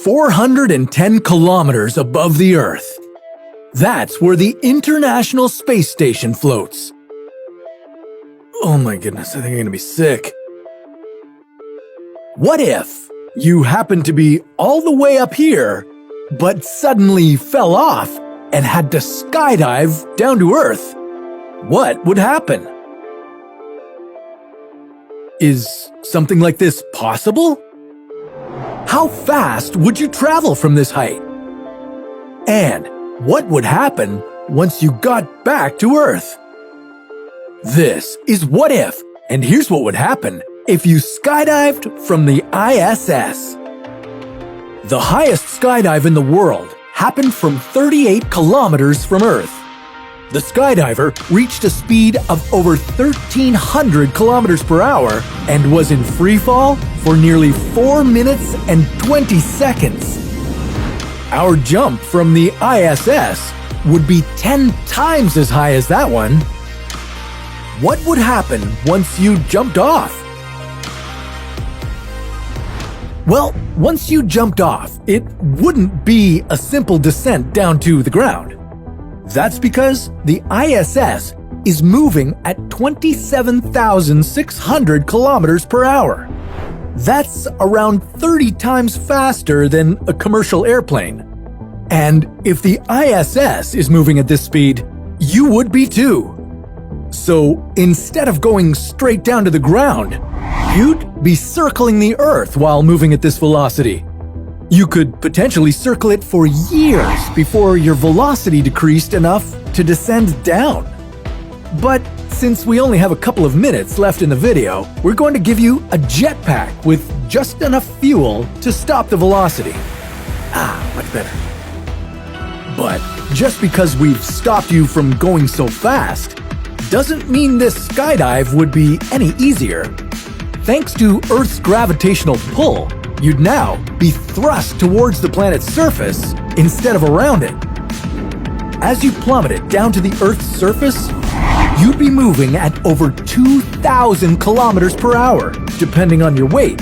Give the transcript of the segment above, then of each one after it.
410 kilometers above the Earth. That's where the International Space Station floats. Oh my goodness, I think I'm gonna be sick. What if you happened to be all the way up here, but suddenly fell off and had to skydive down to Earth? What would happen? Is something like this possible? How fast would you travel from this height? And what would happen once you got back to Earth? This is What If, and here's what would happen if you skydived from the ISS. The highest skydive in the world happened from 38 kilometers from Earth. The skydiver reached a speed of over 1,300 kilometers per hour and was in free fall for nearly 4 minutes and 20 seconds. Our jump from the ISS would be 10 times as high as that one. What would happen once you jumped off? Well, once you jumped off, it wouldn't be a simple descent down to the ground. That's because the ISS is moving at 27,600 kilometers per hour. That's around 30 times faster than a commercial airplane. And if the ISS is moving at this speed, you would be too. So instead of going straight down to the ground, you'd be circling the Earth while moving at this velocity. You could potentially circle it for years before your velocity decreased enough to descend down. But since we only have a couple of minutes left in the video, we're going to give you a jetpack with just enough fuel to stop the velocity. Much better. But just because we've stopped you from going so fast, doesn't mean this skydive would be any easier. Thanks to Earth's gravitational pull, you'd now be thrust towards the planet's surface instead of around it. As you plummeted down to the Earth's surface, you'd be moving at over 2,000 kilometers per hour, depending on your weight.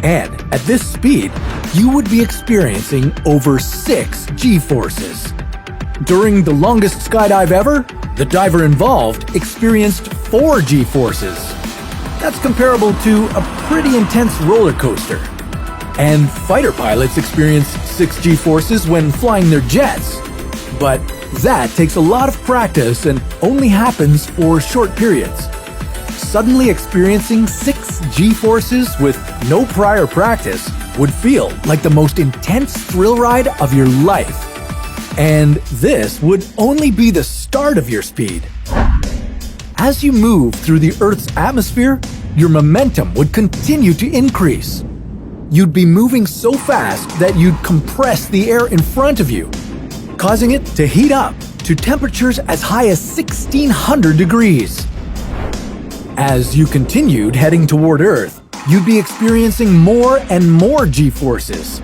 And at this speed, you would be experiencing over 6 G-forces. During the longest skydive ever, the diver involved experienced 4 G-forces. That's comparable to a pretty intense roller coaster. And fighter pilots experience 6 G-forces when flying their jets. But that takes a lot of practice and only happens for short periods. Suddenly experiencing 6 G-forces with no prior practice would feel like the most intense thrill ride of your life. And this would only be the start of your speed. As you move through the Earth's atmosphere, your momentum would continue to increase. You'd be moving so fast that you'd compress the air in front of you, causing it to heat up to temperatures as high as 1,600 degrees. As you continued heading toward Earth, you'd be experiencing more and more G-forces.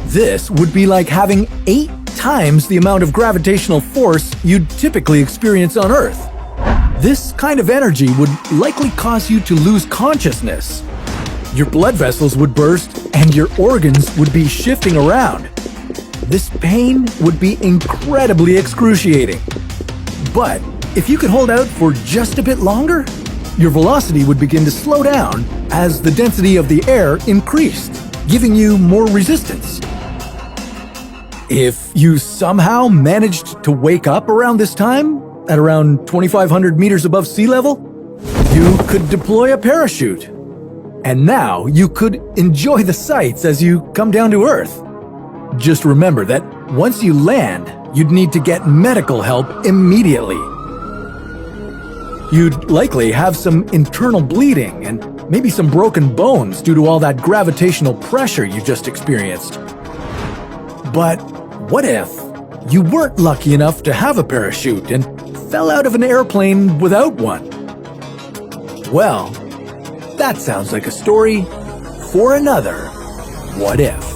This would be like having 8 times the amount of gravitational force you'd typically experience on Earth. This kind of energy would likely cause you to lose consciousness. Your blood vessels would burst and your organs would be shifting around. This pain would be incredibly excruciating. But if you could hold out for just a bit longer, your velocity would begin to slow down as the density of the air increased, giving you more resistance. If you somehow managed to wake up around this time, at around 2,500 meters above sea level, you could deploy a parachute. And now you could enjoy the sights as you come down to Earth. Just remember that once you land, you'd need to get medical help immediately. You'd likely have some internal bleeding and maybe some broken bones due to all that gravitational pressure you just experienced. But what if you weren't lucky enough to have a parachute and fell out of an airplane without one? Well, that sounds like a story for another What If.